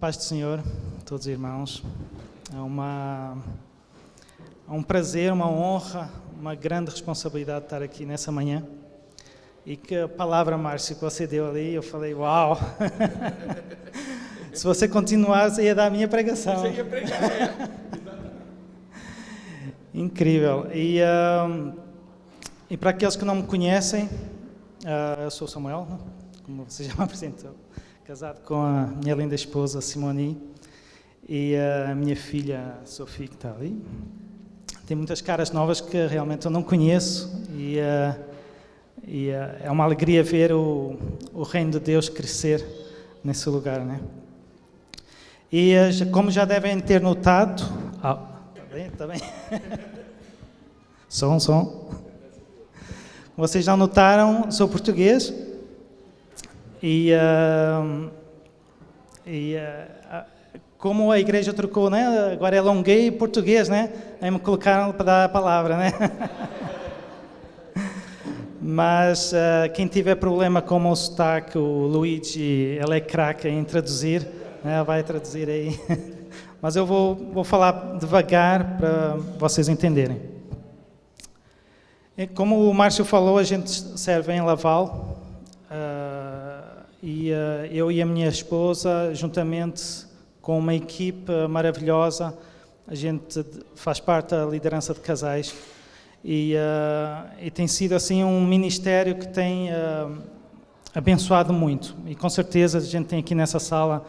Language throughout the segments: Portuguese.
Paz do Senhor, todos os irmãos. É um prazer, uma honra, uma grande responsabilidade estar aqui nessa manhã. E que a palavra, Márcio, que você deu ali, eu falei, uau! Se você continuar, você ia dar a minha pregação. Você ia pregar, Incrível. E para aqueles que não me conhecem, eu sou Samuel, como você já me apresentou, casado com a minha linda esposa Simone e a minha filha Sofia, que está ali. Tem muitas caras novas que realmente eu não conheço e é uma alegria ver o reino de Deus crescer nesse lugar, né? E como já devem ter notado... Está bem? Som. Vocês já notaram, sou português como a igreja trocou, né? Agora é longuei português, né? Aí me colocaram para dar a palavra, né? Mas quem tiver problema com o sotaque, o Luigi, ele é craque em traduzir, né? Vai traduzir aí. Mas eu vou falar devagar para vocês entenderem. Como o Márcio falou, a gente serve em Laval. Eu e a minha esposa, juntamente com uma equipe maravilhosa, a gente faz parte da liderança de casais e tem sido assim um ministério que tem abençoado muito. E com certeza a gente tem aqui nessa sala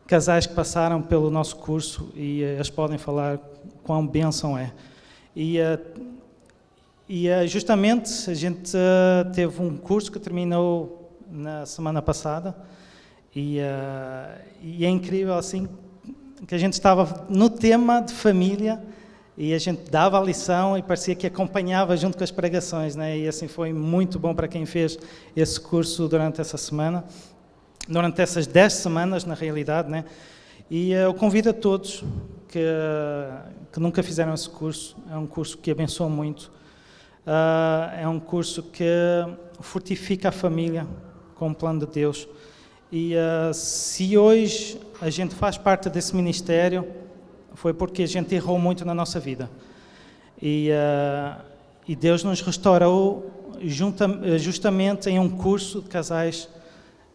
casais que passaram pelo nosso curso e eles podem falar quão bênção é. Justamente a gente teve um curso que terminou na semana passada e é incrível assim que a gente estava no tema de família e a gente dava a lição e parecia que acompanhava junto com as pregações, né? E assim foi muito bom para quem fez esse curso durante essa semana, durante essas 10 semanas na realidade, né? E eu convido a todos que nunca fizeram esse curso, é um curso que abençoa muito, é um curso que fortifica a família com o plano de Deus. E se hoje a gente faz parte desse ministério, foi porque a gente errou muito na nossa vida. E Deus nos restaurou justamente em um curso de casais.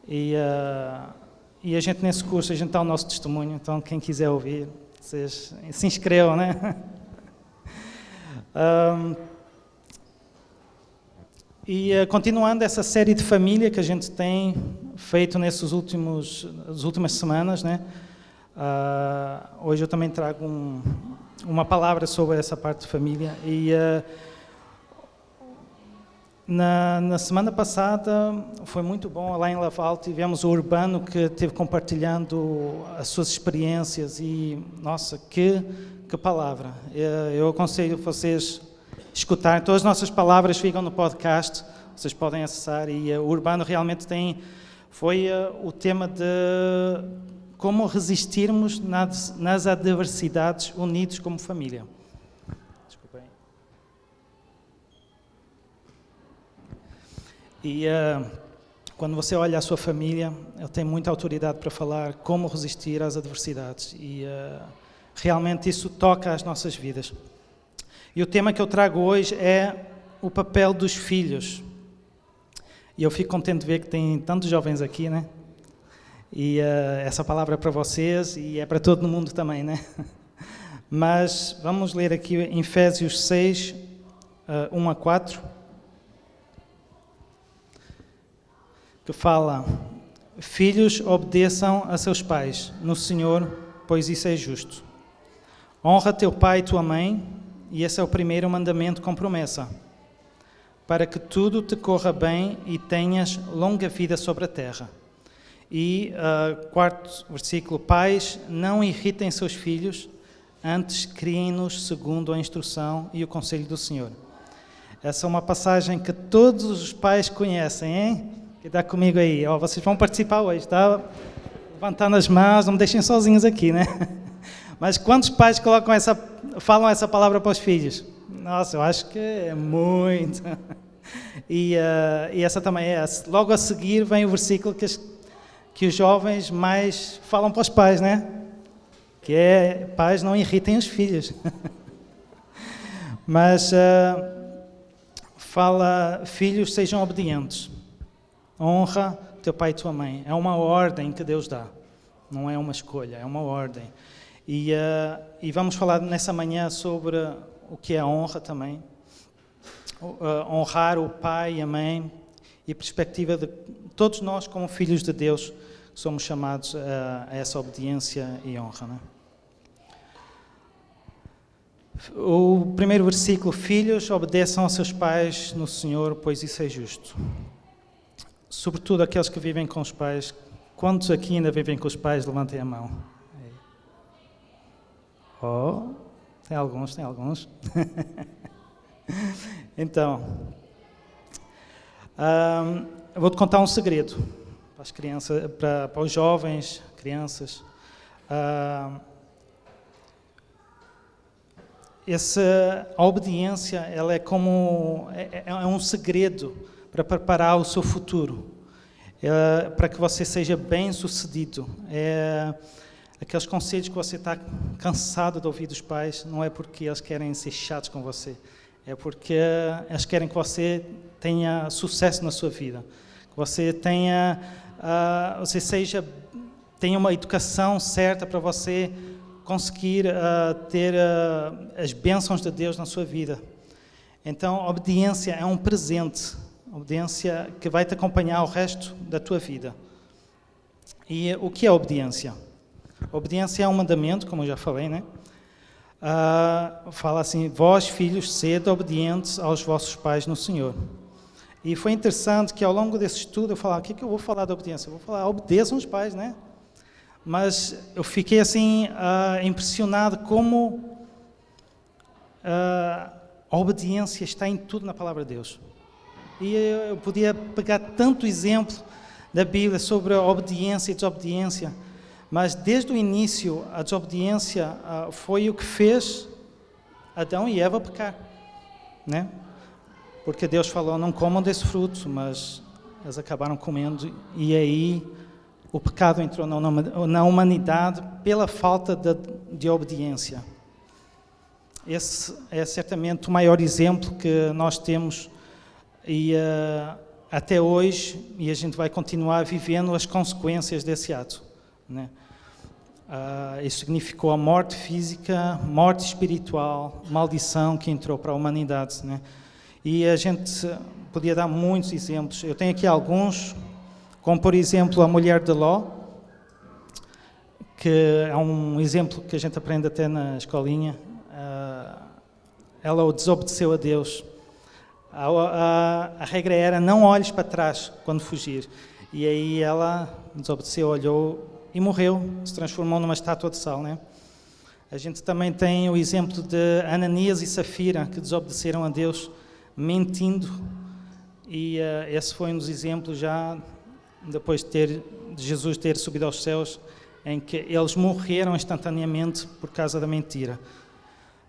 E a gente nesse curso, a gente dá o nosso testemunho. Então quem quiser ouvir, vocês se inscrevam, né? Continuando essa série de família que a gente tem feito nas últimas semanas, né? Hoje eu também trago uma palavra sobre essa parte de família. E na semana passada foi muito bom, lá em Laval tivemos o Urbano que esteve compartilhando as suas experiências e, nossa, que palavra. Eu aconselho vocês escutarem, todas as nossas palavras ficam no podcast, vocês podem acessar e o Urbano realmente foi o tema de como resistirmos nas adversidades unidos como família. Desculpem. E quando você olha a sua família, ele tem muita autoridade para falar como resistir às adversidades e realmente isso toca as nossas vidas. E o tema que eu trago hoje é o papel dos filhos. E eu fico contente de ver que tem tantos jovens aqui, né? E essa palavra é para vocês e é para todo mundo também, né? Mas vamos ler aqui em Efésios 6, 1 a 4, que fala: Filhos, obedeçam a seus pais no Senhor, pois isso é justo. Honra teu pai e tua mãe, e esse é o primeiro mandamento com promessa, para que tudo te corra bem e tenhas longa vida sobre a terra. E, quarto versículo, pais, não irritem seus filhos, antes criem-nos segundo a instrução e o conselho do Senhor. Essa é uma passagem que todos os pais conhecem, hein? Que dá comigo aí. Vocês vão participar hoje, tá? Levantando as mãos, não me deixem sozinhos aqui, né? Mas quantos pais falam essa palavra para os filhos? Nossa, eu acho que é muito. E essa também é. Logo a seguir vem o versículo que que os jovens mais falam para os pais, né? Que é, pais não irritem os filhos. Mas fala, filhos sejam obedientes. Honra teu pai e tua mãe. É uma ordem que Deus dá. Não é uma escolha, é uma ordem. E vamos falar nessa manhã sobre o que é a honra também. Honrar o pai e a mãe e a perspectiva de todos nós como filhos de Deus somos chamados a essa obediência e honra, né? O primeiro versículo: filhos, obedeçam aos seus pais no Senhor, pois isso é justo. Sobretudo aqueles que vivem com os pais. Quantos aqui ainda vivem com os pais? Levantem a mão. Oh, tem alguns. Então, eu vou-te contar um segredo para as crianças, para os jovens, crianças. A obediência, ela é como é um segredo para preparar o seu futuro, para que você seja bem-sucedido. Aqueles conselhos que você está cansado de ouvir dos pais, não é porque eles querem ser chatos com você, é porque eles querem que você tenha sucesso na sua vida, que você tenha uma educação certa para você conseguir ter as bênçãos de Deus na sua vida. Então, a obediência é um presente, a obediência que vai te acompanhar o resto da tua vida. E o que é obediência? A obediência é um mandamento, como eu já falei, né? Fala assim: vós, filhos, sede obedientes aos vossos pais no Senhor. E foi interessante que ao longo desse estudo eu falava: o que eu vou falar da obediência? Eu vou falar, obedeçam os pais, né? Mas eu fiquei assim impressionado como a obediência está em tudo na palavra de Deus. E eu podia pegar tanto exemplo da Bíblia sobre a obediência e desobediência, mas desde o início a desobediência foi o que fez Adão e Eva pecar, né? Porque Deus falou: não comam desse fruto, mas eles acabaram comendo, e aí o pecado entrou na humanidade pela falta de obediência. Esse é certamente o maior exemplo que nós temos, e até hoje, e a gente vai continuar vivendo as consequências desse ato, né? Isso significou a morte física, morte espiritual, maldição que entrou para a humanidade, né? E a gente podia dar muitos exemplos. Eu tenho aqui alguns, como por exemplo a mulher de Ló, que é um exemplo que a gente aprende até na escolinha. Ela desobedeceu a Deus. A regra era: não olhes para trás quando fugir. E aí ela desobedeceu, olhou e morreu, se transformou numa estátua de sal, né? A gente também tem o exemplo de Ananias e Safira, que desobedeceram a Deus, mentindo. E esse foi um dos exemplos, já depois de Jesus ter subido aos céus, em que eles morreram instantaneamente por causa da mentira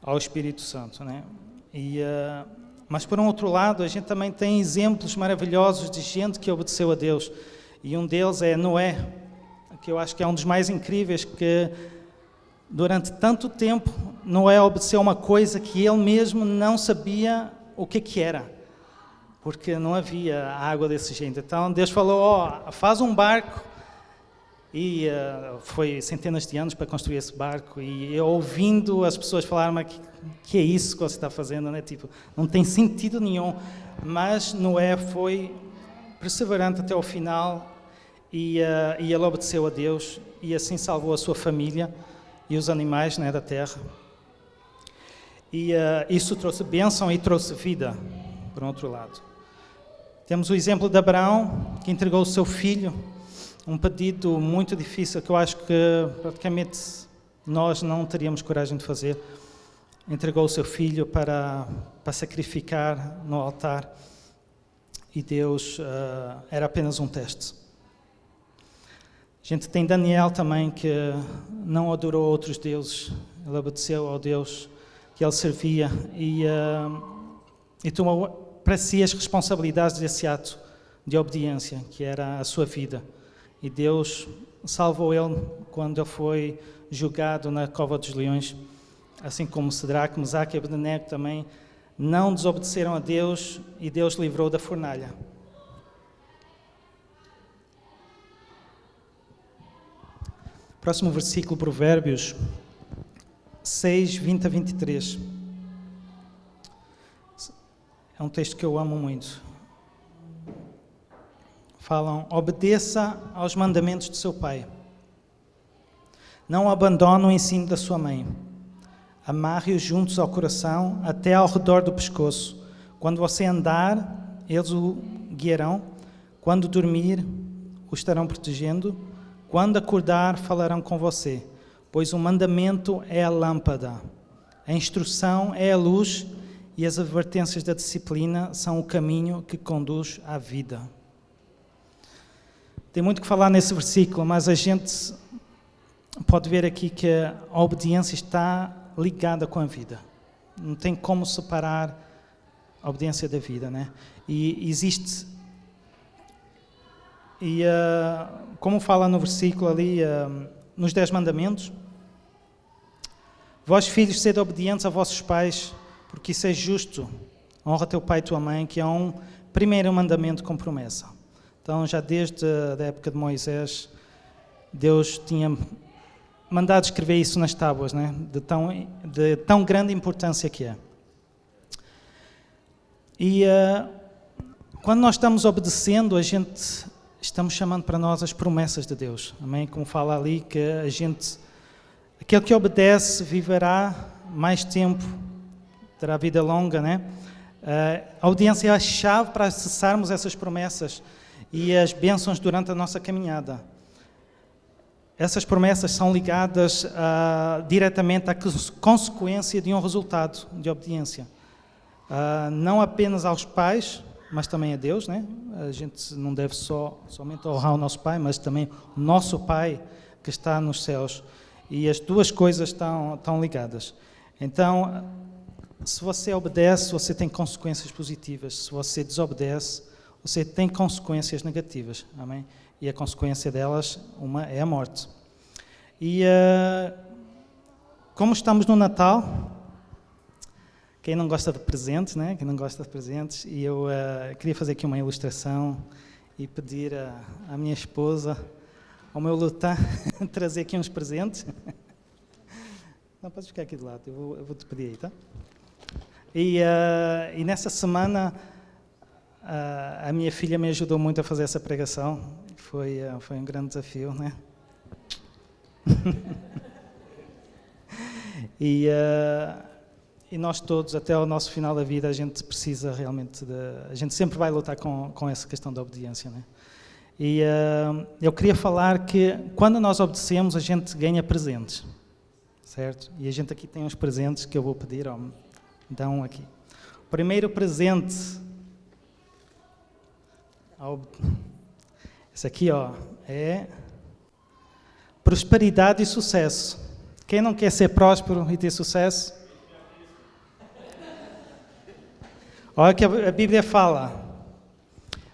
ao Espírito Santo, né? Mas por um outro lado, a gente também tem exemplos maravilhosos de gente que obedeceu a Deus, e um deles é Noé, que eu acho que é um dos mais incríveis, que durante tanto tempo Noé obedeceu uma coisa que ele mesmo não sabia o que era, porque não havia água desse jeito. Então Deus falou: faz um barco, e foi centenas de anos para construir esse barco, e eu, ouvindo as pessoas falarem: mas que é isso que você está fazendo, né? Tipo, não tem sentido nenhum. Mas Noé foi perseverante até o final, e ele obedeceu a Deus, e assim salvou a sua família e os animais, né, da terra. E isso trouxe bênção e trouxe vida, por outro lado. Temos o exemplo de Abraão, que entregou o seu filho, um pedido muito difícil, que eu acho que praticamente nós não teríamos coragem de fazer. Entregou o seu filho para sacrificar no altar, e Deus era apenas um teste. A gente tem Daniel também, que não adorou outros deuses, ele obedeceu ao Deus que ele servia, e tomou para si as responsabilidades desse ato de obediência, que era a sua vida. e Deus salvou ele quando ele foi julgado na cova dos leões, assim como Sadraque, Mesaque e Abdenego também não desobedeceram a Deus e Deus livrou da fornalha. Próximo versículo, Provérbios 6, 20 a 23. É um texto que eu amo muito. Falam: obedeça aos mandamentos de seu pai. Não abandone o ensino da sua mãe. Amarre-os juntos ao coração, até ao redor do pescoço. Quando você andar, eles o guiarão. Quando dormir, o estarão protegendo. Quando acordar, falarão com você. Pois o mandamento é a lâmpada, a instrução é a luz e as advertências da disciplina são o caminho que conduz à vida. Tem muito que falar nesse versículo, mas a gente pode ver aqui que a obediência está ligada com a vida. Não tem como separar a obediência da vida, né? E existe... E como fala no versículo ali, nos 10 mandamentos: vós filhos, sede obedientes a vossos pais, porque isso é justo. Honra teu pai e tua mãe, que é um primeiro mandamento com promessa. Então, já desde a época de Moisés, Deus tinha mandado escrever isso nas tábuas, né? de tão grande importância que é. E quando nós estamos obedecendo, estamos chamando para nós as promessas de Deus. Amém? Como fala ali, que aquele que obedece viverá mais tempo, terá vida longa, né? A obediência é a chave para acessarmos essas promessas e as bênçãos durante a nossa caminhada. Essas promessas são ligadas diretamente à consequência de um resultado de obediência. Não apenas aos pais, mas também a Deus, né? A gente não deve somente honrar o nosso Pai, mas também o nosso Pai que está nos céus. E as duas coisas estão ligadas. Então, se você obedece, você tem consequências positivas. Se você desobedece, você tem consequências negativas. Amém? E a consequência delas, uma é a morte. E como estamos no Natal... Quem não gosta de presentes, né? Quem não gosta de presentes, e eu queria fazer aqui uma ilustração e pedir à minha esposa, ao meu Lutan, trazer aqui uns presentes. Não, podes ficar aqui do lado, eu vou te pedir aí, tá? E nessa semana a minha filha me ajudou muito a fazer essa pregação. Foi um grande desafio, né? E nós todos, até ao nosso final da vida, a gente precisa realmente a gente sempre vai lutar com essa questão da obediência, né? E eu queria falar que quando nós obedecemos, a gente ganha presentes, certo? E a gente aqui tem uns presentes que eu vou pedir, dão aqui. O primeiro presente, esse aqui, é prosperidade e sucesso. Quem não quer ser próspero e ter sucesso? Olha que a Bíblia fala: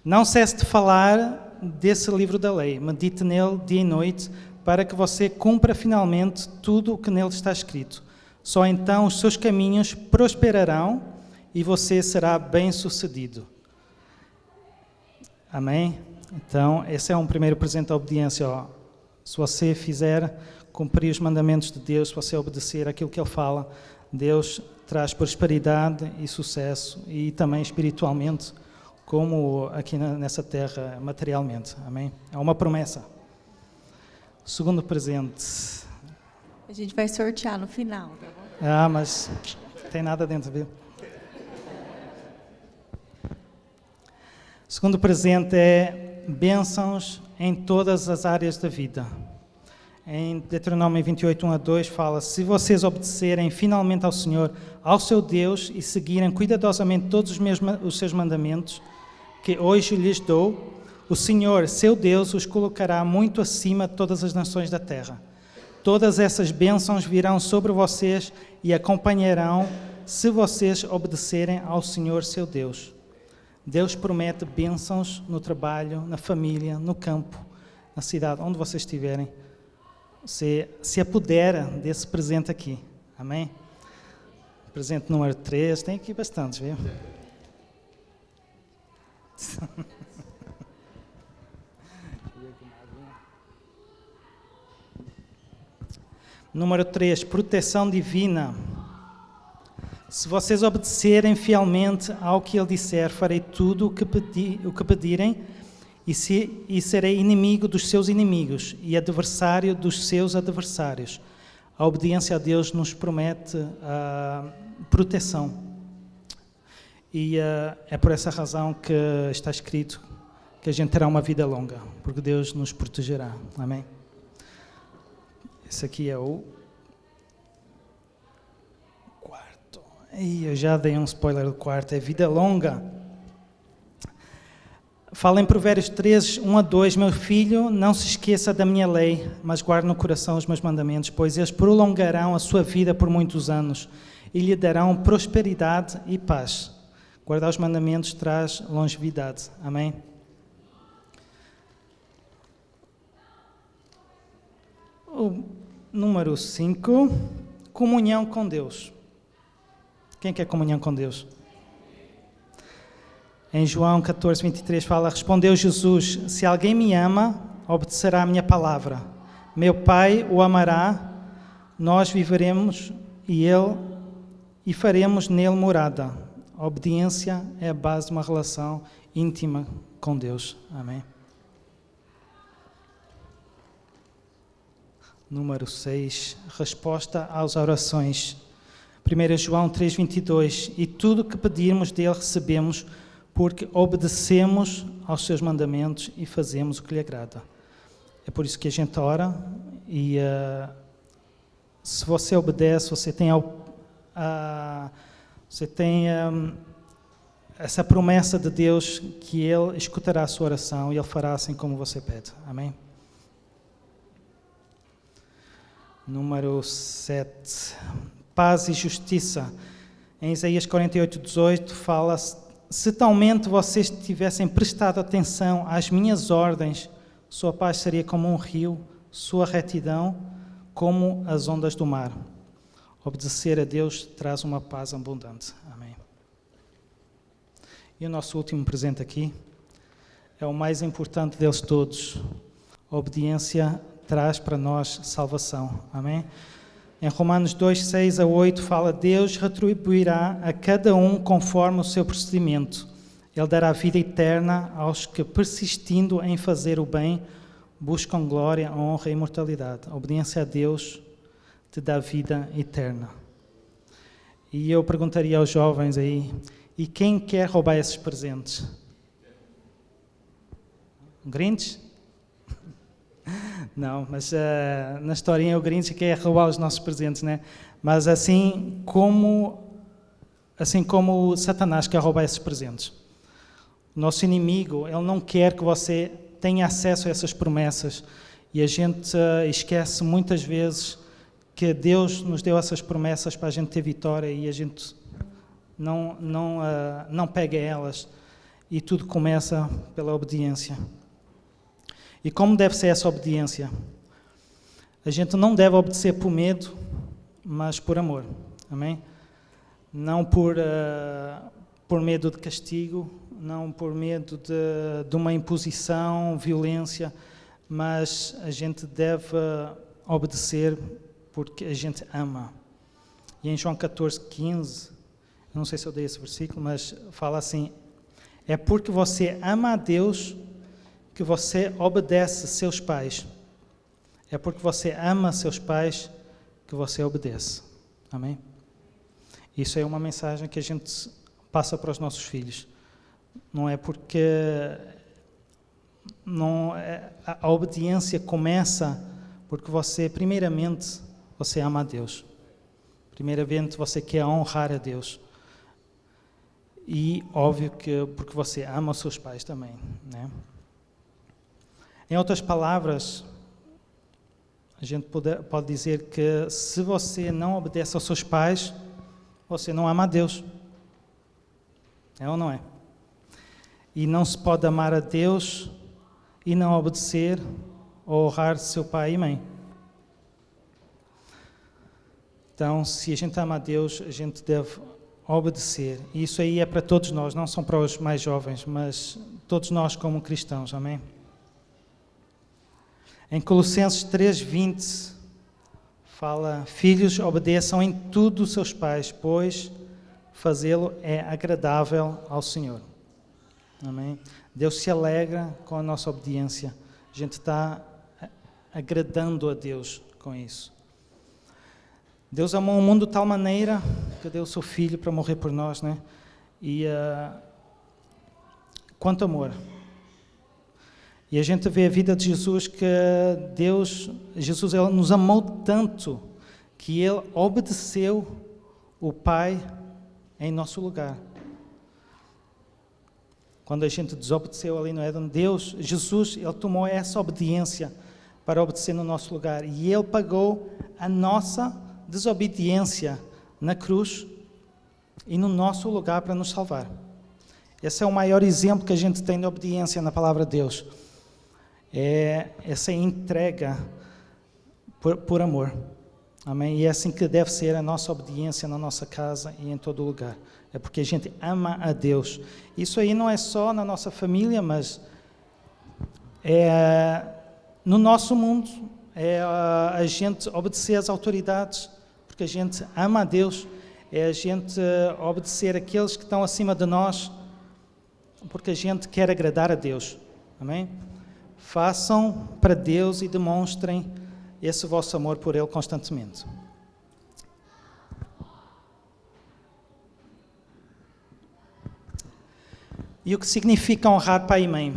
não cesse de falar desse livro da lei, medite nele dia e noite, para que você cumpra finalmente tudo o que nele está escrito. Só então os seus caminhos prosperarão e você será bem-sucedido. Amém? Então, esse é um primeiro presente da obediência. Se você fizer cumprir os mandamentos de Deus, se você obedecer aquilo que Ele fala, Deus traz prosperidade e sucesso, e também espiritualmente, como aqui nessa terra, materialmente. Amém? É uma promessa. Segundo presente. A gente vai sortear no final, tá bom? Mas não tem nada dentro, viu? Segundo presente é bênçãos em todas as áreas da vida. Em Deuteronômio 28, 1-2 fala: se vocês obedecerem finalmente ao Senhor, ao seu Deus, e seguirem cuidadosamente todos os seus mandamentos, que hoje lhes dou, o Senhor, seu Deus, os colocará muito acima de todas as nações da terra. Todas essas bênçãos virão sobre vocês e acompanharão se vocês obedecerem ao Senhor, seu Deus. Deus promete bênçãos no trabalho, na família, no campo. na cidade, onde vocês estiverem, se apodera desse presente aqui. Amém? Presente número 3, tem aqui bastantes, viu? Número 3, proteção divina. Se vocês obedecerem fielmente ao que Ele disser, farei tudo o que pedirem e serei inimigo dos seus inimigos e adversário dos seus adversários. A obediência a Deus nos promete proteção. E é por essa razão que está escrito que a gente terá uma vida longa, porque Deus nos protegerá. Amém? Esse aqui é o quarto. E eu já dei um spoiler do quarto, é vida longa. Fala em Provérbios 13, 1-2, meu filho, não se esqueça da minha lei, mas guarde no coração os meus mandamentos, pois eles prolongarão a sua vida por muitos anos e lhe darão prosperidade e paz. Guardar os mandamentos traz longevidade. Amém? O número 5, comunhão com Deus. Quem quer comunhão com Deus? Em João 14, 23 fala, respondeu Jesus, se alguém me ama, obedecerá a minha palavra. Meu Pai o amará, nós viveremos e faremos nele morada. A obediência é a base de uma relação íntima com Deus. Amém? Número 6, resposta às orações. 1 João 3, 22, e tudo o que pedirmos dele recebemos, porque obedecemos aos seus mandamentos e fazemos o que lhe agrada. É por isso que a gente ora e se você obedece, você tem essa promessa de Deus que Ele escutará a sua oração e Ele fará assim como você pede. Amém? Número 7. Paz e justiça. Em Isaías 48, 18 fala, se talmente vocês tivessem prestado atenção às minhas ordens, sua paz seria como um rio, sua retidão como as ondas do mar. Obedecer a Deus traz uma paz abundante. Amém. E o nosso último presente aqui é o mais importante deles todos. A obediência traz para nós salvação. Amém? Em Romanos 2, 6-8 fala, Deus retribuirá a cada um conforme o seu procedimento. Ele dará vida eterna aos que, persistindo em fazer o bem, buscam glória, honra e imortalidade. A obediência a Deus te dá vida eterna. E eu perguntaria aos jovens aí, e quem quer roubar esses presentes? Um Grinch? Não, mas na historinha o Grinch quer roubar os nossos presentes, né? Mas assim como Satanás quer roubar esses presentes. O nosso inimigo, ele não quer que você tenha acesso a essas promessas. E a gente esquece muitas vezes que Deus nos deu essas promessas para a gente ter vitória e a gente não pega elas. E tudo começa pela obediência. E como deve ser essa obediência? A gente não deve obedecer por medo, mas por amor. Amém? Não por medo de castigo, não por medo de uma imposição, violência, mas a gente deve obedecer porque a gente ama. E em João 14, 15, eu não sei se eu dei esse versículo, mas fala assim, é porque você ama a Deus que você obedece seus pais. É porque você ama seus pais que você obedece. Amém? Isso é uma mensagem que a gente passa para os nossos filhos. Não é porque a obediência começa porque você, primeiramente, você ama a Deus. Primeiramente, você quer honrar a Deus. E, óbvio, que porque você ama os seus pais também, né? Em outras palavras, a gente pode dizer que se você não obedece aos seus pais, você não ama a Deus. É ou não é? E não se pode amar a Deus e não obedecer honrar seu pai e mãe. Então, se a gente ama a Deus, a gente deve obedecer. E isso aí é para todos nós, não só para os mais jovens, mas todos nós como cristãos, amém? Em Colossenses 3:20 fala: filhos, obedeçam em tudo os seus pais, pois fazê-lo é agradável ao Senhor. Amém? Deus se alegra com a nossa obediência. A gente está agradando a Deus com isso. Deus amou o mundo de tal maneira que deu o seu Filho para morrer por nós, né? E quanto amor! E a gente vê a vida de Jesus, que Jesus ele nos amou tanto que Ele obedeceu o Pai em nosso lugar. Quando a gente desobedeceu ali no Éden, Jesus, Ele tomou essa obediência para obedecer no nosso lugar. E Ele pagou a nossa desobediência na cruz e no nosso lugar para nos salvar. Esse é o maior exemplo que a gente tem de obediência na palavra de Deus. É essa entrega por amor. Amém? E é assim que deve ser a nossa obediência na nossa casa e em todo lugar. É porque a gente ama a Deus. Isso aí não é só na nossa família, mas é no nosso mundo. É a gente obedecer às autoridades, porque a gente ama a Deus. É a gente obedecer àqueles que estão acima de nós, porque a gente quer agradar a Deus. Amém? Façam para Deus e demonstrem esse vosso amor por Ele constantemente. E o que significa honrar pai e mãe?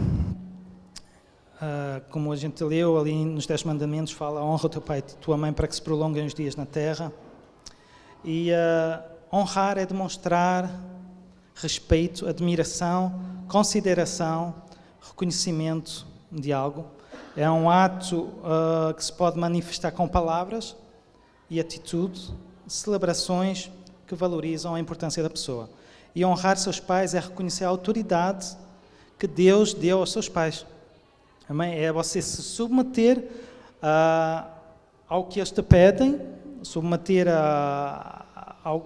Como a gente leu ali nos 10 mandamentos, fala: honra o teu pai e tua mãe para que se prolonguem os dias na terra. E honrar é demonstrar respeito, admiração, consideração, reconhecimento de algo. É um ato que se pode manifestar com palavras e atitude, celebrações que valorizam a importância da pessoa. E honrar seus pais é reconhecer a autoridade que Deus deu aos seus pais. Amém? É você se submeter ao que eles te pedem, submeter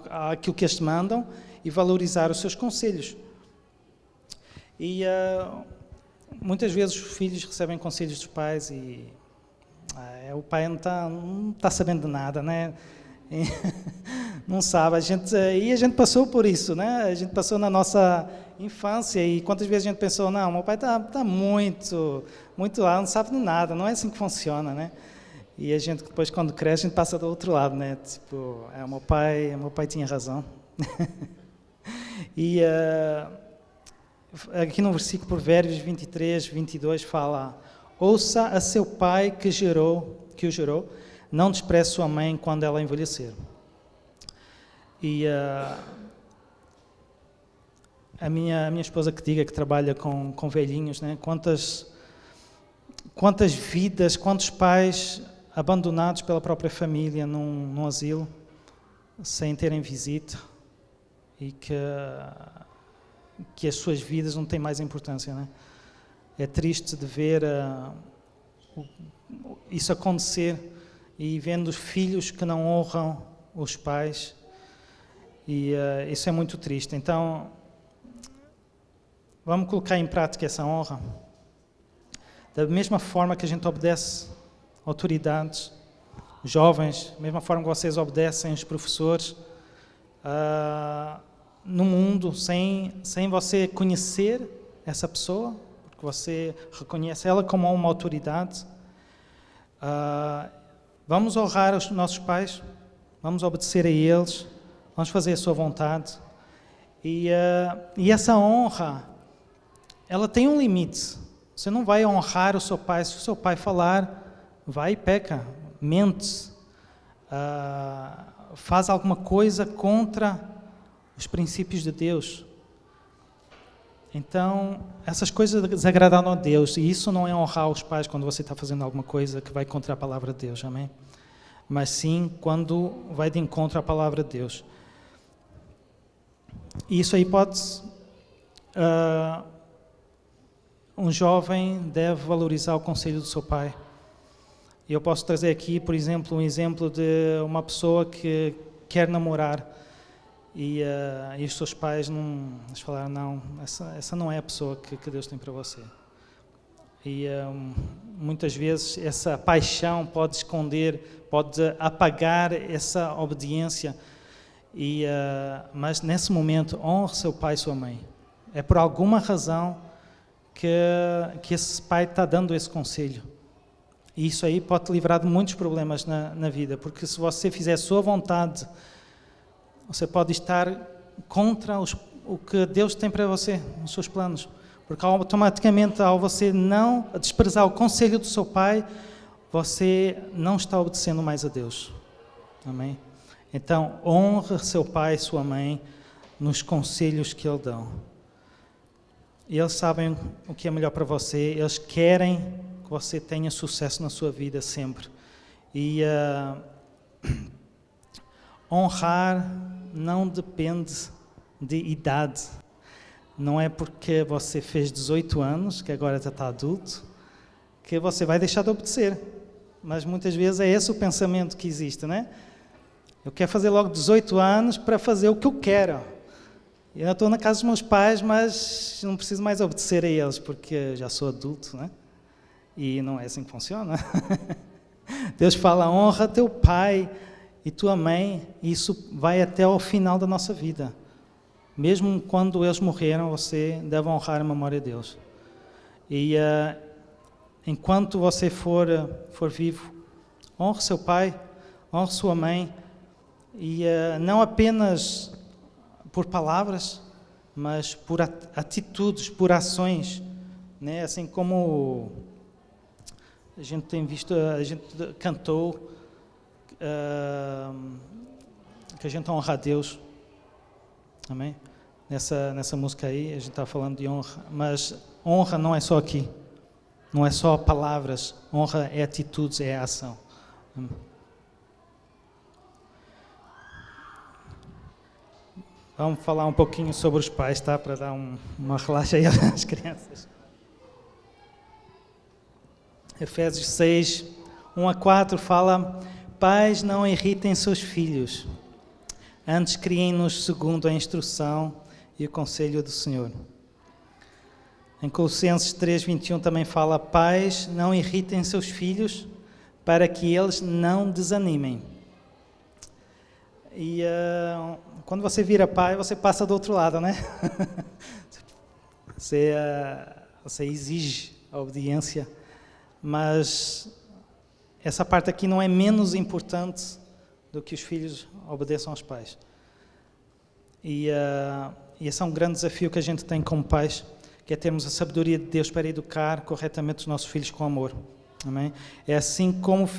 àquilo que eles te mandam e valorizar os seus conselhos. E muitas vezes os filhos recebem conselhos dos pais e o pai não está sabendo de nada, né? Não sabe. A gente passou por isso, né? A gente passou na nossa infância e quantas vezes a gente pensou: não, meu pai está muito lá, não sabe de nada, não é assim que funciona, né? E a gente depois, quando cresce, a gente passa do outro lado, né? Tipo, meu pai tinha razão. E aqui no versículo Provérbios 23:22 fala: ouça a seu pai que o gerou, não despreze sua mãe quando ela envelhecer. E a minha esposa que diga, que trabalha com velhinhos, né? Quantas vidas, quantos pais abandonados pela própria família num asilo, sem terem visita, e que as suas vidas não têm mais importância, né? É triste de ver isso acontecer e vendo os filhos que não honram os pais, e isso é muito triste. Então, vamos colocar em prática essa honra. Da mesma forma que a gente obedece autoridades, jovens, da mesma forma que vocês obedecem os professores, no mundo, sem você conhecer essa pessoa, porque você reconhece ela como uma autoridade, vamos honrar os nossos pais, vamos obedecer a eles, vamos fazer a sua vontade. E essa honra, ela tem um limite. Você não vai honrar o seu pai se o seu pai falar: vai e peca, mente, faz alguma coisa contra os princípios de Deus. Então, essas coisas desagradaram a Deus, e isso não é honrar os pais quando você está fazendo alguma coisa que vai contra a palavra de Deus, amém? Mas sim quando vai de encontro à palavra de Deus. E isso aí pode... um jovem deve valorizar o conselho do seu pai, Eu posso trazer aqui, por exemplo, um exemplo de uma pessoa que quer namorar e os seus pais eles falaram, não, essa não é a pessoa que Deus tem para você. E muitas vezes essa paixão pode esconder, pode apagar essa obediência. Mas nesse momento, honre seu pai e sua mãe. É por alguma razão que esse pai está dando esse conselho. E isso aí pode te livrar de muitos problemas na vida, porque se você fizer a sua vontade, você pode estar contra o que Deus tem para você, os seus planos. Porque automaticamente, ao você não desprezar o conselho do seu pai, você não está obedecendo mais a Deus. Amém? Então, honre seu pai e sua mãe nos conselhos que eles dão. Eles sabem o que é melhor para você, eles querem que você tenha sucesso na sua vida sempre. E honrar não depende de idade. Não é porque você fez 18 anos, que agora já está adulto, que você vai deixar de obedecer. Mas muitas vezes é esse o pensamento que existe, né? Eu quero fazer logo 18 anos para fazer o que eu quero. Eu estou na casa dos meus pais, mas não preciso mais obedecer a eles, porque já sou adulto, né? E não é assim que funciona. Deus fala, honra teu pai e tua mãe, e isso vai até o final da nossa vida. Mesmo quando eles morreram, você deve honrar a memória de Deus. E enquanto você for vivo, honre seu pai, honre sua mãe, e não apenas por palavras, mas por atitudes, por ações, né? Assim como a gente tem visto, a gente cantou, que a gente honra a Deus, amém? Nessa música aí, a gente está falando de honra, mas honra não é só aqui, não é só palavras, honra é atitudes, é ação. Vamos falar um pouquinho sobre os pais, tá? Para dar uma relaxa aí às crianças. Efésios 6, 1-4 fala: pais, não irritem seus filhos, antes criem-nos segundo a instrução e o conselho do Senhor. Em Colossenses 3:21 também fala: pais, não irritem seus filhos, para que eles não desanimem. E quando você vira pai, você passa do outro lado, né? Você exige a obediência, mas essa parte aqui não é menos importante do que os filhos obedeçam aos pais. E esse é um grande desafio que a gente tem como pais, que é termos a sabedoria de Deus para educar corretamente os nossos filhos com amor. Amém? Assim como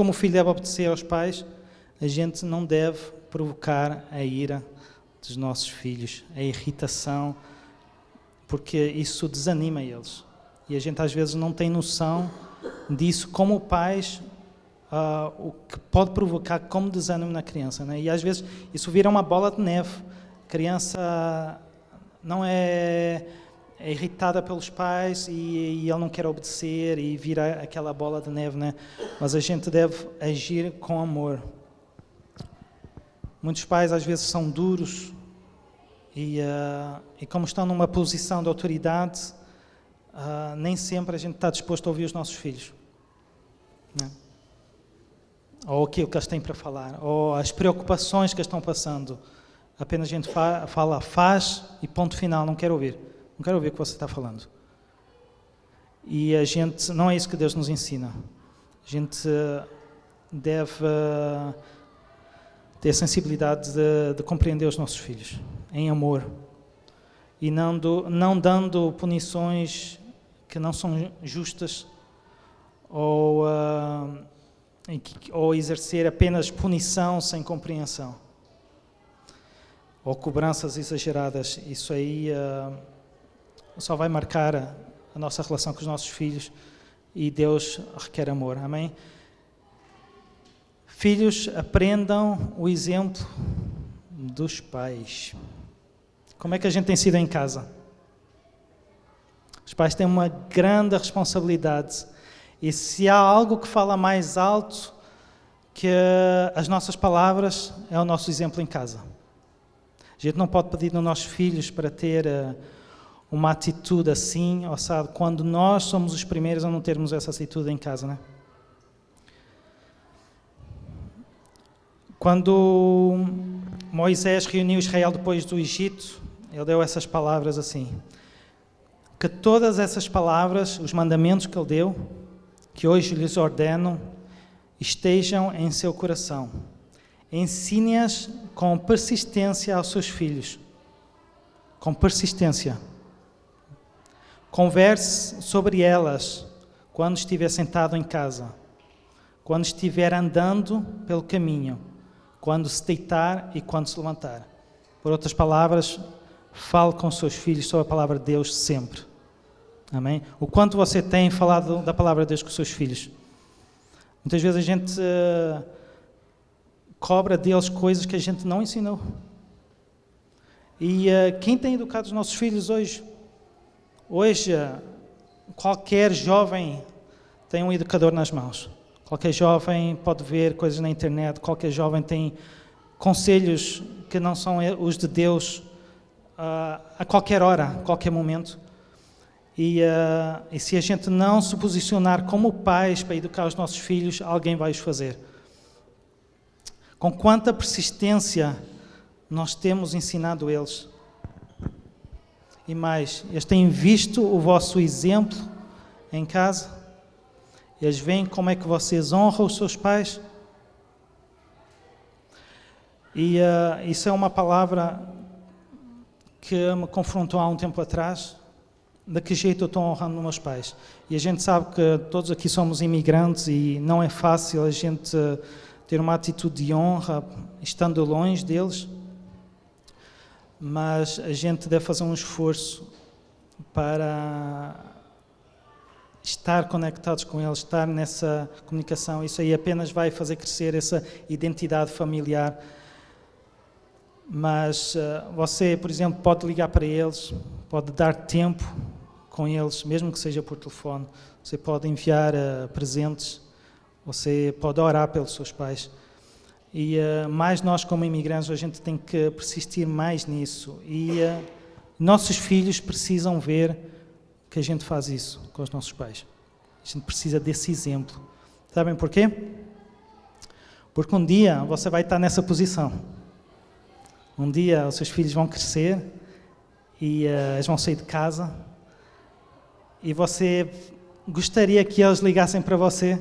o filho deve obedecer aos pais, a gente não deve provocar a ira dos nossos filhos, a irritação, porque isso desanima eles. E a gente às vezes não tem noção disso como pais, o que pode provocar como desânimo na criança, né? E às vezes isso vira uma bola de neve. A criança não é irritada pelos pais e ele não quer obedecer e vira aquela bola de neve, né? Mas a gente deve agir com amor. Muitos pais às vezes são duros e como estão numa posição de autoridade, nem sempre a gente está disposto a ouvir os nossos filhos, né? Ou aquilo que eles têm para falar, ou as preocupações que eles estão passando. Apenas a gente fala, faz e ponto final, não quero ouvir. Não quero ouvir o que você está falando. E a gente, não é isso que Deus nos ensina. A gente deve ter a sensibilidade de compreender os nossos filhos, em amor. E não dando punições que não são justas, ou exercer apenas punição sem compreensão, ou cobranças exageradas. Isso aí só vai marcar a nossa relação com os nossos filhos, e Deus requer amor. Amém? Filhos, aprendam o exemplo dos pais. Como é que a gente tem sido em casa? Os pais têm uma grande responsabilidade E se há algo que fala mais alto que as nossas palavras, é o nosso exemplo em casa. A gente não pode pedir nos nossos filhos para ter uma atitude assim, ou sabe, quando nós somos os primeiros a não termos essa atitude em casa, né? Quando Moisés reuniu Israel depois do Egito, ele deu essas palavras assim: que todas essas palavras, os mandamentos que ele deu, que hoje lhes ordeno, estejam em seu coração. Ensine-as com persistência aos seus filhos. Com persistência. Converse sobre elas quando estiver sentado em casa, quando estiver andando pelo caminho, quando se deitar e quando se levantar. Por outras palavras, fale com os seus filhos sobre a palavra de Deus sempre. Amém? O quanto você tem falado da palavra de Deus com os seus filhos? Muitas vezes a gente cobra deles coisas que a gente não ensinou. E quem tem educado os nossos filhos hoje? Hoje, qualquer jovem tem um educador nas mãos. Qualquer jovem pode ver coisas na internet, qualquer jovem tem conselhos que não são os de Deus a qualquer hora, a qualquer momento. E se a gente não se posicionar como pais para educar os nossos filhos, alguém vai os fazer. Com quanta persistência nós temos ensinado eles. E mais, eles têm visto o vosso exemplo em casa? Eles veem como é que vocês honram os seus pais? E isso é uma palavra que me confrontou há um tempo atrás. De que jeito eu estou honrando meus pais? E a gente sabe que todos aqui somos imigrantes e não é fácil a gente ter uma atitude de honra estando longe deles. Mas a gente deve fazer um esforço para estar conectados com eles, estar nessa comunicação. Isso aí apenas vai fazer crescer essa identidade familiar. Mas você, por exemplo, pode ligar para eles, pode dar tempo com eles, mesmo que seja por telefone. Você pode enviar presentes, você pode orar pelos seus pais. E mais nós, como imigrantes, a gente tem que persistir mais nisso. E nossos filhos precisam ver que a gente faz isso com os nossos pais. A gente precisa desse exemplo. Sabem porquê? Porque um dia você vai estar nessa posição. Um dia os seus filhos vão crescer e eles vão sair de casa e você gostaria que eles ligassem para você,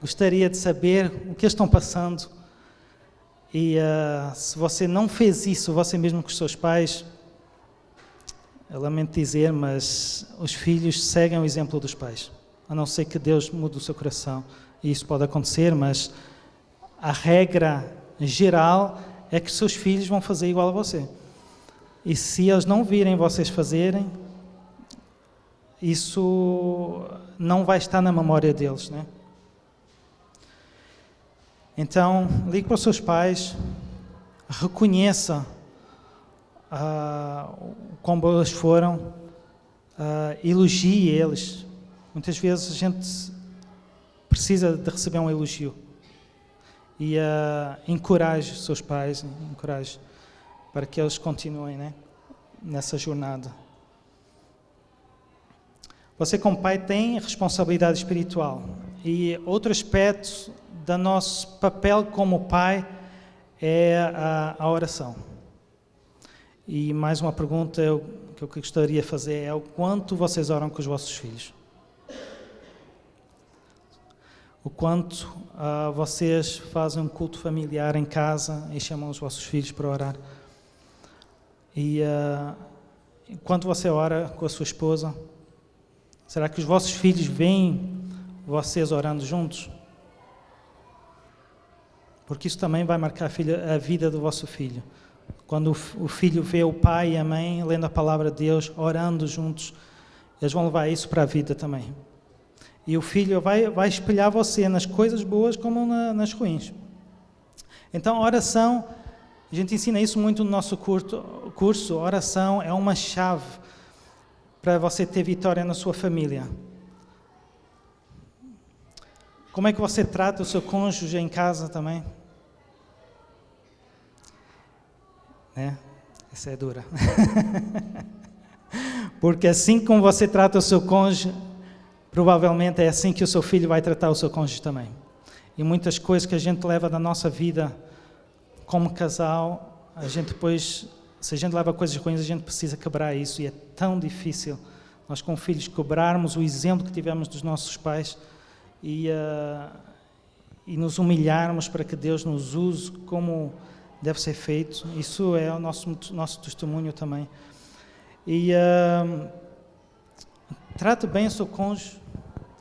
gostaria de saber o que eles estão passando. E se você não fez isso você mesmo com os seus pais, eu lamento dizer, mas os filhos seguem o exemplo dos pais, a não ser que Deus mude o seu coração. E isso pode acontecer, mas a regra geral é que os seus filhos vão fazer igual a você. E se eles não virem vocês fazerem, isso não vai estar na memória deles, né? Então, ligue para os seus pais, reconheça como eles foram, elogie eles. Muitas vezes a gente precisa de receber um elogio. E encoraje os seus pais, encoraje para que eles continuem, né, nessa jornada. Você, como pai, tem responsabilidade espiritual. E outro aspecto do nosso papel como pai é a oração. E mais uma pergunta que eu gostaria de fazer é: o quanto vocês oram com os vossos filhos? O quanto vocês fazem um culto familiar em casa e chamam os vossos filhos para orar? E quanto você ora com a sua esposa? Será que os vossos filhos veem vocês orando juntos? Porque isso também vai marcar a vida do vosso filho. Quando o filho vê o pai e a mãe lendo a palavra de Deus, orando juntos, eles vão levar isso para a vida também. E o filho vai espelhar você nas coisas boas como nas ruins. Então, a oração, a gente ensina isso muito no nosso curso. A oração é uma chave para você ter vitória na sua família. Como é que você trata o seu cônjuge em casa também? Essa é dura. Porque assim como você trata o seu cônjuge, provavelmente é assim que o seu filho vai tratar o seu cônjuge também. E muitas coisas que a gente leva da nossa vida como casal, a gente depois, se a gente leva coisas ruins, a gente precisa quebrar isso. E é tão difícil nós com filhos quebrarmos o exemplo que tivemos dos nossos pais e nos humilharmos para que Deus nos use como deve ser feito. Isso é o nosso testemunho também. E trate bem o seu cônjuge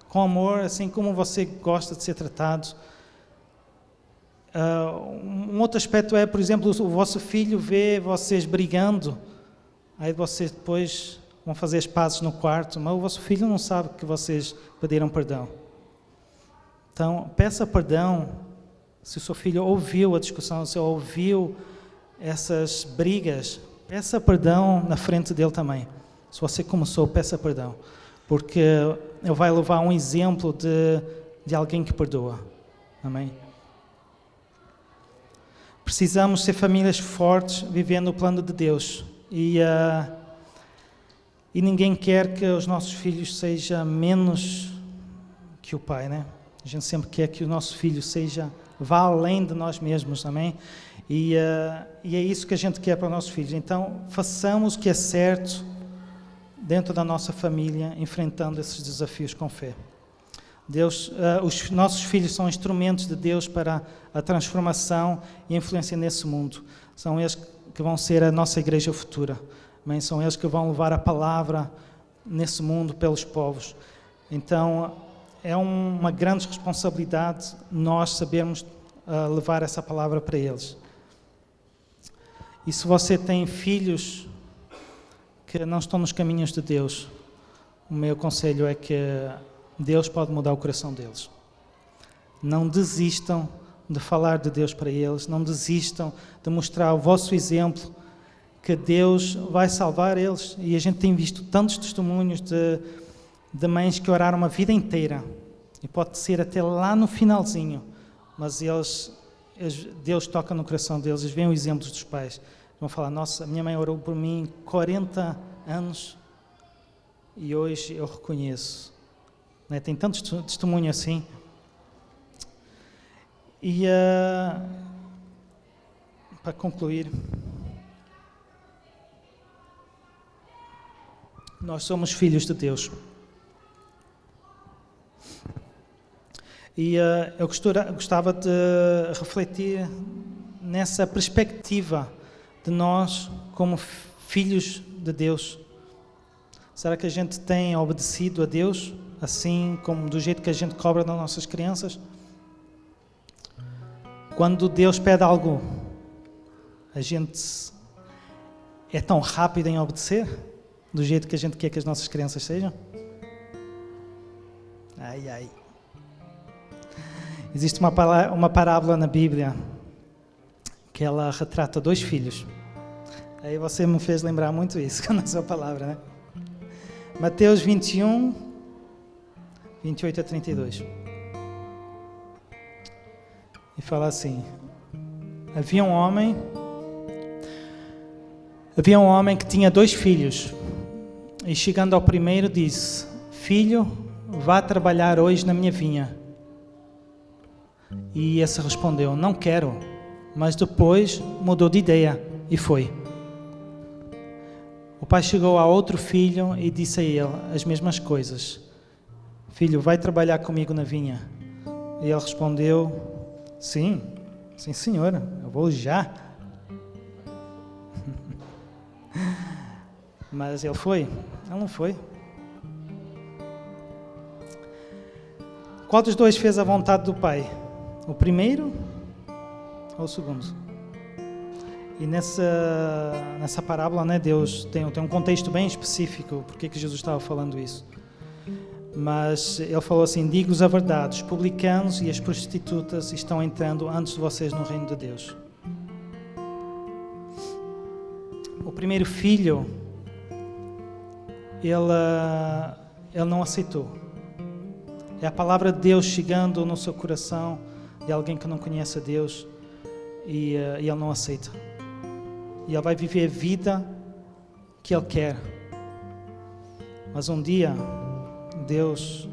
com amor, assim como você gosta de ser tratado. Um outro aspecto é, por exemplo, o vosso filho vê vocês brigando, aí vocês depois vão fazer as pazes no quarto, mas o vosso filho não sabe que vocês pediram perdão. Então, peça perdão se o seu filho ouviu a discussão, se ouviu essas brigas, peça perdão na frente dele também. Se você começou, peça perdão, porque ele vai levar um exemplo de alguém que perdoa. Amém? Precisamos ser famílias fortes, vivendo o plano de Deus. E ninguém quer que os nossos filhos sejam menos que o pai, né? A gente sempre quer que o nosso filho vá além de nós mesmos, amém? E é isso que a gente quer para os nossos filhos. Então, façamos o que é certo dentro da nossa família, enfrentando esses desafios com fé. Os nossos filhos são instrumentos de Deus para a transformação e a influência nesse mundo. São eles que vão ser a nossa igreja futura. Amém? São eles que vão levar a palavra nesse mundo pelos povos. Então, é uma grande responsabilidade nós sabermos levar essa palavra para eles. E se você tem filhos que não estão nos caminhos de Deus, o meu conselho é que Deus pode mudar o coração deles. Não desistam de falar de Deus para eles, não desistam de mostrar o vosso exemplo, que Deus vai salvar eles. E a gente tem visto tantos testemunhos de mães que oraram uma vida inteira, e pode ser até lá no finalzinho, mas Deus toca no coração deles, eles veem os exemplos dos pais, vão falar: nossa, a minha mãe orou por mim 40 anos e hoje eu reconheço. Né? Tem tantos testemunhos assim. E para concluir, nós somos filhos de Deus. E eu gostava de refletir nessa perspectiva de nós como filhos de Deus. Será que a gente tem obedecido a Deus, assim como do jeito que a gente cobra das nossas crianças? Quando Deus pede algo, a gente é tão rápido em obedecer, do jeito que a gente quer que as nossas crianças sejam? Ai, ai. Existe uma parábola na Bíblia que ela retrata 2 filhos. Aí você me fez lembrar muito isso com a sua palavra, né? Mateus 21, 28 a 32. E fala assim: Havia um homem que tinha 2 filhos. E chegando ao primeiro disse: Filho, vá trabalhar hoje na minha vinha. E esse respondeu: Não quero. Mas depois mudou de ideia e foi. O pai chegou a outro filho e disse a ele as mesmas coisas: Filho, vai trabalhar comigo na vinha. E ele respondeu: Sim, senhor, eu vou já. Mas ele foi? Ele não foi. Qual dos 2 fez a vontade do pai? O primeiro ou o segundo? E nessa parábola, né, Deus tem um contexto bem específico porque que Jesus estava falando isso. Mas ele falou assim: digo-vos a verdade, os publicanos e as prostitutas estão entrando antes de vocês no reino de Deus. O primeiro filho, ele não aceitou. É a palavra de Deus chegando no seu coração de alguém que não conhece a Deus e ele não aceita. E ele vai viver a vida que ele quer. Mas um dia, Deus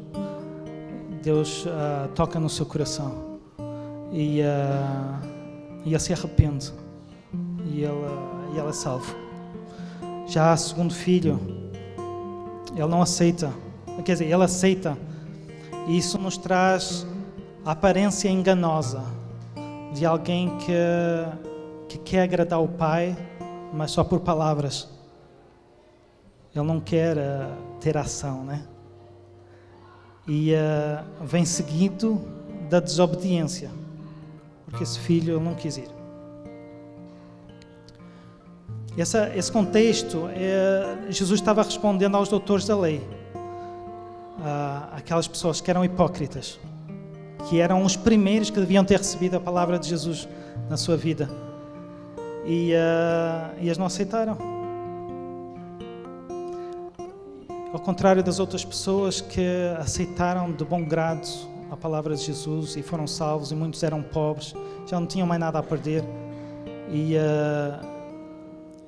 toca no seu coração e ele se arrepende e ele é salvo. Já o segundo filho, ele não aceita, quer dizer, ele aceita, e isso nos traz a aparência enganosa de alguém que quer agradar o pai, mas só por palavras. Ele não quer ter ação, né? E vem seguido da desobediência, porque esse filho não quis ir. Esse contexto, Jesus estava respondendo aos doutores da lei, aquelas pessoas que eram hipócritas, que eram os primeiros que deviam ter recebido a palavra de Jesus na sua vida, e eles não aceitaram. Ao contrário das outras pessoas que aceitaram de bom grado a palavra de Jesus e foram salvos, e muitos eram pobres, já não tinham mais nada a perder,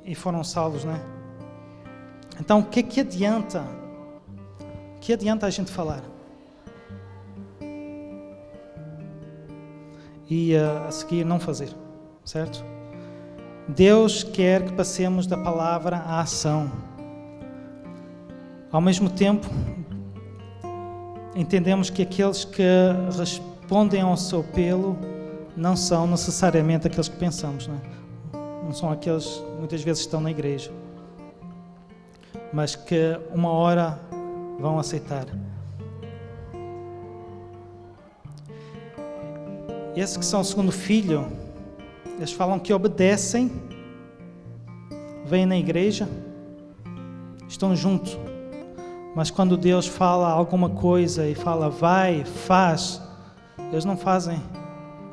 e foram salvos, né? Então, o que adianta? O que adianta a gente falar? E a seguir não fazer, certo? Deus quer que passemos da palavra à ação. Ao mesmo tempo, entendemos que aqueles que respondem ao seu apelo não são necessariamente aqueles que pensamos, né? Não são aqueles que muitas vezes estão na igreja, mas que uma hora vão aceitar. Esses que são o segundo filho, eles falam que obedecem, vêm na igreja, estão juntos, mas quando Deus fala alguma coisa e fala vai, faz, eles não fazem,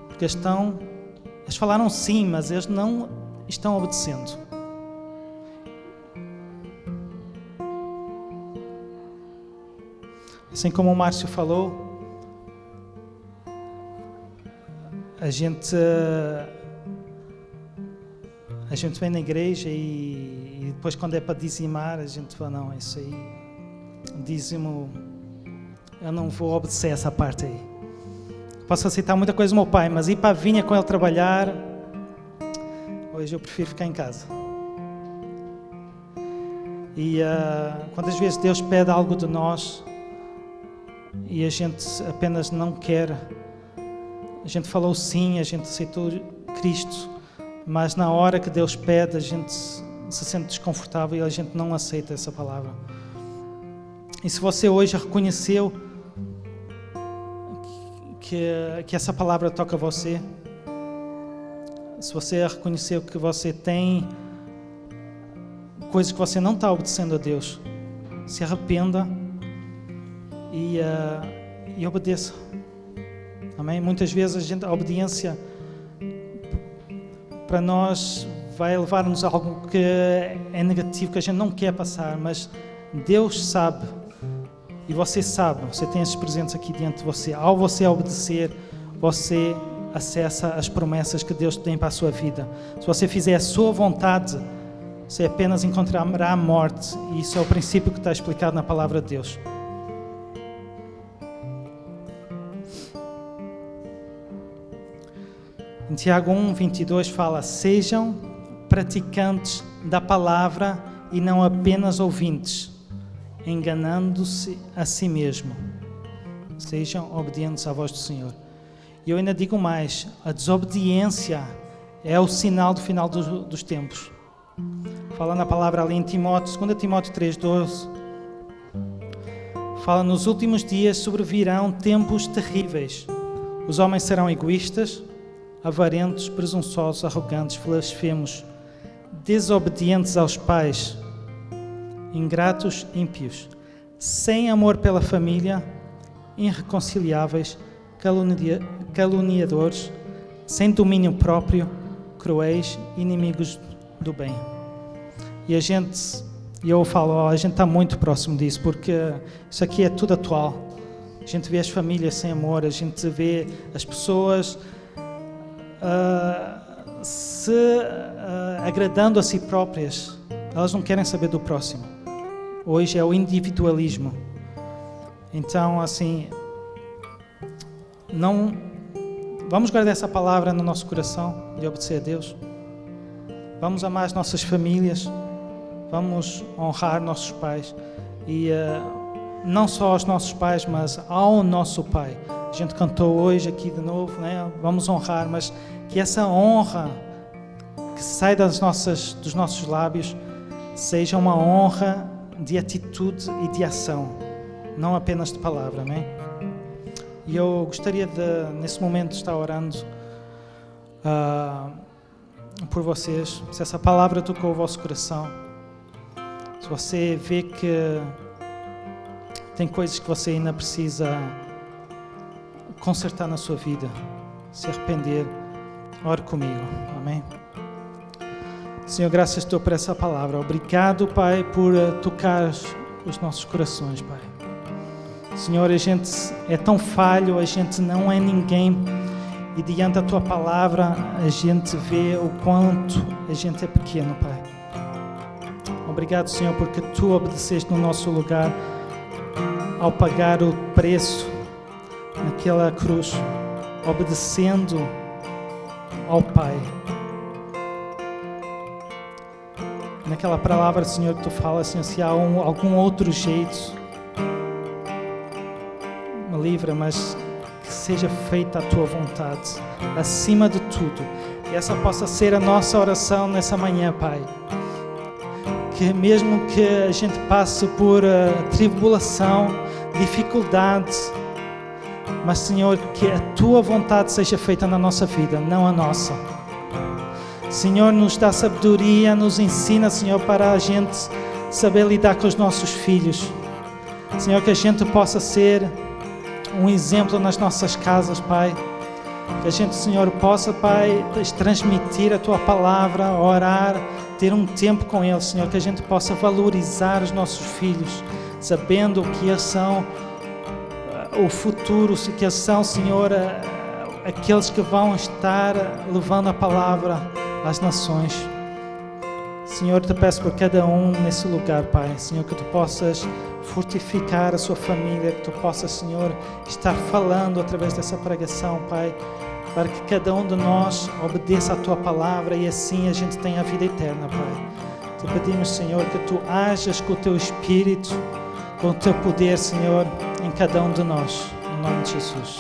porque eles falaram sim, mas eles não estão obedecendo. Assim como o Márcio falou, a gente vem na igreja e depois quando é para dizimar, a gente fala, não, isso aí, dízimo, eu não vou obedecer essa parte aí. Posso aceitar muita coisa do meu pai, mas ir para a vinha com ele trabalhar, hoje eu prefiro ficar em casa. E quantas vezes Deus pede algo de nós e a gente apenas não quer. A gente falou sim, a gente aceitou Cristo, mas na hora que Deus pede a gente se sente desconfortável e a gente não aceita essa palavra. E se você hoje reconheceu que essa palavra toca você, se você reconheceu que você tem coisas que você não está obedecendo a Deus, se arrependa e obedeça. Amém? Muitas vezes a obediência para nós vai levar-nos a algo que é negativo, que a gente não quer passar, mas Deus sabe, e você sabe, você tem esses presentes aqui diante de você. Ao você obedecer, você acessa as promessas que Deus tem para a sua vida. Se você fizer a sua vontade, você apenas encontrará a morte, e isso é o princípio que está explicado na palavra de Deus. Em Tiago 1:22 fala: sejam praticantes da palavra e não apenas ouvintes, enganando-se a si mesmo. Sejam obedientes à voz do Senhor. E eu ainda digo mais: a desobediência é o sinal do final dos tempos. Fala na palavra ali em Timóteo, 2 Timóteo 3:12, fala: nos últimos dias sobrevirão tempos terríveis. Os homens serão egoístas, avarentos, presunçosos, arrogantes, blasfemos, desobedientes aos pais, ingratos, ímpios, sem amor pela família, irreconciliáveis, caluniadores, sem domínio próprio, cruéis, inimigos do bem. E a gente está muito próximo disso, porque isso aqui é tudo atual. A gente vê as famílias sem amor, a gente vê as pessoas agradando a si próprias. Elas não querem saber do próximo. Hoje é o individualismo. Então, assim, vamos guardar essa palavra no nosso coração de obedecer a Deus. Vamos amar as nossas famílias. Vamos honrar nossos pais. E não só aos nossos pais, mas ao nosso Pai. A gente cantou hoje aqui de novo, né? Vamos honrar, mas que essa honra que sai dos nossos lábios seja uma honra de atitude e de ação, não apenas de palavra, amém? E eu gostaria de, nesse momento, estar orando por vocês. Se essa palavra tocou o vosso coração, se você vê que tem coisas que você ainda precisa consertar na sua vida, se arrepender, ore comigo, amém? Senhor, graças te dou por essa palavra. Obrigado, Pai, por tocar os nossos corações, Pai. Senhor, a gente é tão falho, a gente não é ninguém, e diante da tua palavra a gente vê o quanto a gente é pequeno, Pai. Obrigado, Senhor, porque tu obedeceste no nosso lugar ao pagar o preço naquela cruz, obedecendo ao Pai. Naquela palavra, Senhor, que tu falas, Senhor, se há algum outro jeito, me livra, mas que seja feita a tua vontade, acima de tudo. Que essa possa ser a nossa oração nessa manhã, Pai. Que mesmo que a gente passe por tribulação, dificuldades, mas, Senhor, que a tua vontade seja feita na nossa vida, não a nossa. Senhor, nos dá sabedoria, nos ensina, Senhor, para a gente saber lidar com os nossos filhos. Senhor, que a gente possa ser um exemplo nas nossas casas, Pai. Que a gente, Senhor, possa, Pai, transmitir a tua palavra, orar, ter um tempo com eles, Senhor. Que a gente possa valorizar os nossos filhos, sabendo que eles são o futuro, que eles são, Senhor, aqueles que vão estar levando a palavra às nações. Senhor, te peço por cada um nesse lugar, Pai. Senhor, que tu possas fortificar a sua família, que tu possas, Senhor, estar falando através dessa pregação, Pai, para que cada um de nós obedeça a tua palavra e assim a gente tenha a vida eterna, Pai. Te pedimos, Senhor, que tu ajas com o teu Espírito, com o teu poder, Senhor, em cada um de nós. Em nome de Jesus.